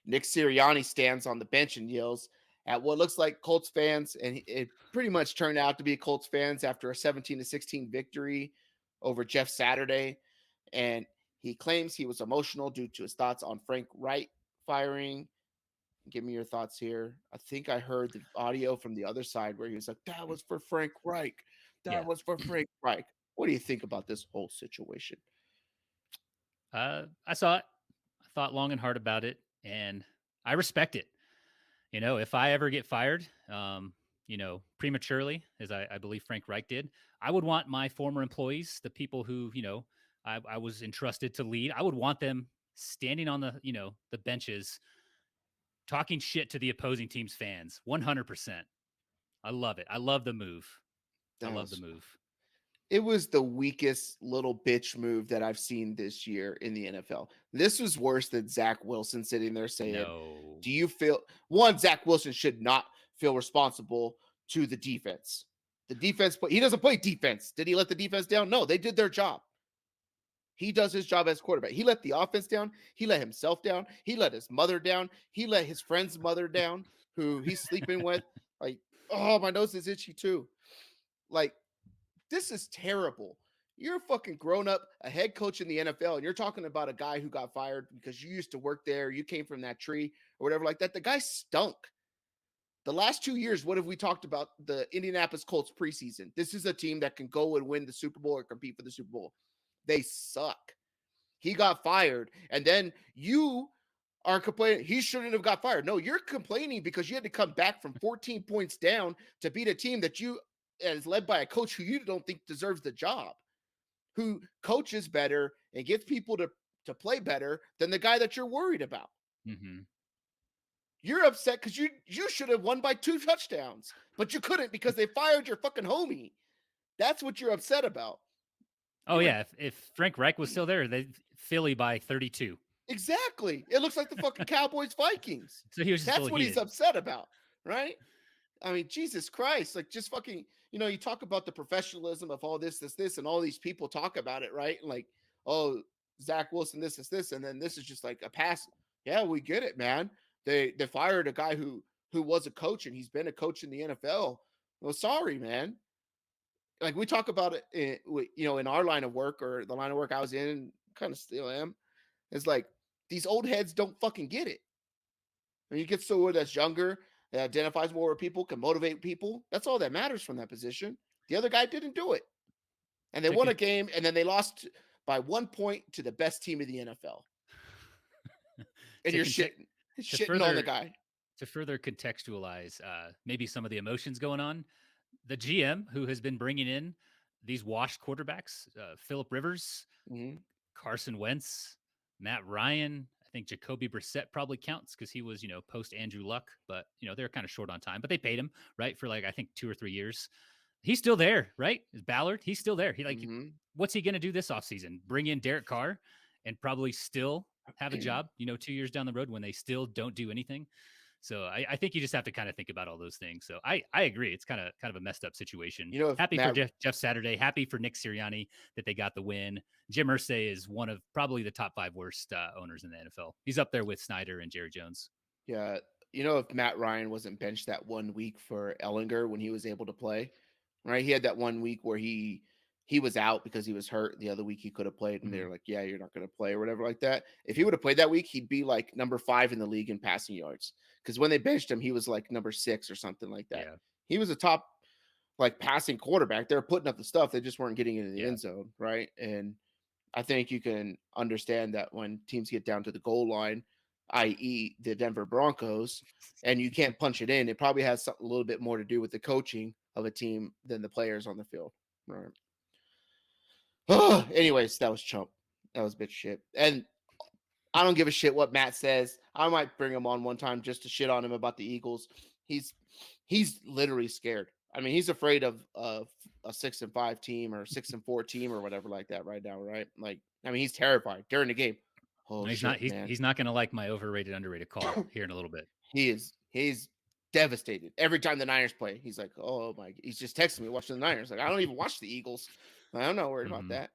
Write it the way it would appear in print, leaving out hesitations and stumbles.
Nick Sirianni stands on the bench and yells at what looks like Colts fans, and it pretty much turned out to be Colts fans after a 17-16 victory over Jeff Saturday. And he claims he was emotional due to his thoughts on Frank Reich firing. Give me your thoughts here. I think I heard the audio from the other side where he was like, "That was for Frank Reich. That Yeah. was for Frank Reich." What do you think about this whole situation? I saw it. I thought long and hard about it, and I respect it. If I ever get fired, prematurely, as I believe Frank Reich did, I would want my former employees, the people who, I was entrusted to lead, I would want them standing on the benches, talking shit to the opposing team's fans. 100%. I love it. I love the move. I That love the was move. It was the weakest little bitch move that I've seen this year in the NFL. This was worse than Zach Wilson sitting there saying, No. "Do you feel one? Zach Wilson should not feel responsible to the defense. The defense, but he doesn't play defense. Did he let the defense down? No, they did their job. He does his job as quarterback. He let the offense down. He let himself down. He let his mother down. He let his friend's mother down, who he's sleeping with. Like, oh, my nose is itchy too. Like, this is terrible. You're a fucking grown up, a head coach in the NFL, and you're talking about a guy who got fired because you used to work there, you came from that tree or whatever like that. The guy stunk. The last 2 years, what have we talked about? The Indianapolis Colts preseason. This is a team that can go and win the Super Bowl or compete for the Super Bowl. They suck. He got fired, and then you are complaining he shouldn't have got fired. No, you're complaining because you had to come back from 14 points down to beat a team that you is led by a coach who you don't think deserves the job, who coaches better and gets people to play better than the guy that you're worried about. Hmm. You're upset because you should have won by 2 touchdowns, but you couldn't because they fired your fucking homie. That's what you're upset about. Oh, You were yeah. If Frank Reich was still there, they Philly by 32. exactly. It looks like the fucking Cowboys Vikings. So he was just a That's little what he's heated. upset about, right? I mean, Jesus Christ, like just fucking, you talk about the professionalism of all this, and all these people talk about it, right? And like, oh, Zach Wilson, this, and then this is just like a pass. Yeah, we get it, man. They fired a guy who was a coach and he's been a coach in the NFL. Well, sorry, man. Like we talk about it, in our line of work or the line of work I was in, kind of still am. It's like these old heads don't fucking get it. When you get someone that's younger, that identifies more with people, can motivate people, that's all that matters from that position. The other guy didn't do it. And they To won con- a game and then they lost by 1 point to the best team of the NFL. And to you're conte- to shitting on the further guy. to further contextualize maybe some of the emotions going on, the GM who has been bringing in these washed quarterbacks, Philip Rivers, Mhm. Carson Wentz, Matt Ryan. I think Jacoby Brissett probably counts because he was, post Andrew Luck, but they're kind of short on time. But they paid him right for like I think 2 or 3 years. He's still there, right? Ballard, he's still there. He like, Mhm. what's he going to do this offseason? Bring in Derek Carr and probably still have a job, 2 years down the road when they still don't do anything. So I think you just have to kind of think about all those things. So I agree. It's kind of a messed up situation. If Happy for Matt Jeff Saturday. Happy for Nick Sirianni that they got the win. Jim Irsay is one of probably the top 5 worst owners in the NFL. He's up there with Snyder and Jerry Jones. Yeah, if Matt Ryan wasn't benched that 1 week for Ellinger when he was able to play, right? He had that 1 week where he was out because he was hurt. The other week he could have played, and Mm-hmm. they're like, "Yeah, you're not going to play" or whatever like that. If he would have played that week, he'd be like number 5 in the league in passing yards. Because when they benched him, he was like number 6 or something like that. Yeah. He was a top like passing quarterback. They're putting up the stuff; they just weren't getting into the Yeah. end zone, right? And I think you can understand that when teams get down to the goal line, i.e., the Denver Broncos, and you can't punch it in, it probably has something a little bit more to do with the coaching of a team than the players on the field. Right. Anyways, that was chump. That was bitch shit. And I don't give a shit what Matt says. I might bring him on one time just to shit on him about the Eagles. He's literally scared. I mean, he's afraid of a 6-5 team or 6-4 team or whatever like that right now, right? Like, I mean, he's terrified during the game. Oh No, he's not. shit, He's man. he's not going to like my overrated underrated call here in a little bit. He's devastated every time the Niners play. He's like, oh my, he's just texting me watching the Niners. Like, I don't even watch the Eagles. I'm not worried about Mm-hmm. that.